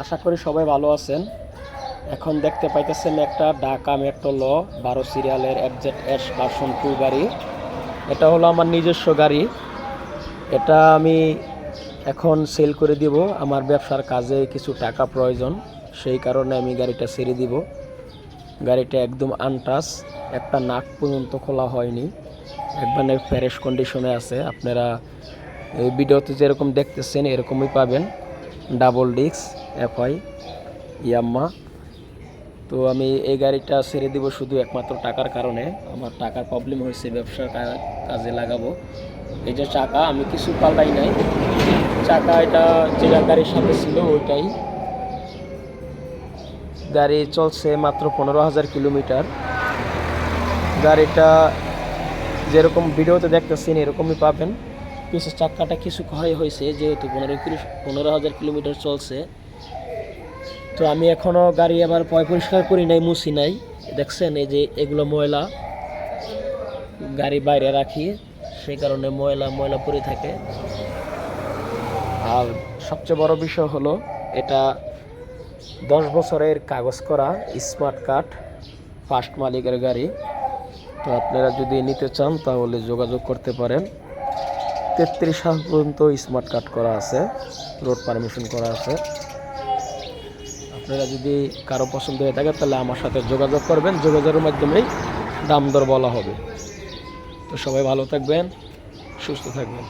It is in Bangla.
আশা করি সবাই ভালো আছেন। এখন দেখতে পাইতেছেন একটা ঢাকা মেট্রো ল 12 সিরিয়ালের FZ-S ভার্সন 2 গাড়ি। এটা হলো আমার নিজস্ব গাড়ি। এটা আমি এখন সেল করে দিব। আমার ব্যবসার কাজে কিছু টাকা প্রয়োজন, সেই কারণে আমি গাড়িটা ছেড়ে দিব। গাড়িটা একদম আনটাচ, একটা নাট পর্যন্ত খোলা হয়নি, একবারে ফ্রেশ কন্ডিশনে আছে। আপনারা এই ভিডিওতে যেরকম দেখতেছেন এরকমই পাবেন। Double disc FI ইয়াম্মা। তো আমি এই গাড়িটা ছেড়ে দিব শুধু একমাত্র টাকার কারণে। আমার টাকার প্রবলেম হয়েছে, ব্যবসার কাজে লাগাবো। এই যে চাকা আমি কিছু পাল্টাই নাই, চাকা এটা যে গাড়ির সাথে ছিল ওইটাই। গাড়ি চলছে মাত্র 15,000 কিলোমিটার। গাড়িটা যেরকম ভিডিওতে দেখতেছেন এরকমই পাবেন। পিছের চাকাটা কিছু ক্ষয় হয়েছে, যেহেতু 15,000 কিলোমিটার চলছে। তো আমি এখনও গাড়ি আবার পরিষ্কার করি নাই, মুছি নাই। দেখছেন এই যে এগুলো ময়লা, গাড়ি বাইরে রাখি, সেই কারণে ময়লা পড়ে থাকে। আর সবচেয়ে বড় বিষয় হলো এটা 10 বছরের কাগজ করা স্মার্ট কার্ড, ফার্স্ট মালিকের গাড়ি। তো আপনারা যদি নিতে চান তাহলে যোগাযোগ করতে পারেন। 33 সাল পর্যন্ত স্মার্ট কার্ড করা আছে, রোড পারমিশন করা আছে। আপনারা যদি কারো পছন্দ হয়ে থাকে তাহলে আমার সাথে যোগাযোগ করবেন, যোগাযোগের মাধ্যমেই দাম দর বলা হবে। তো সবাই ভালো থাকবেন, সুস্থ থাকবেন।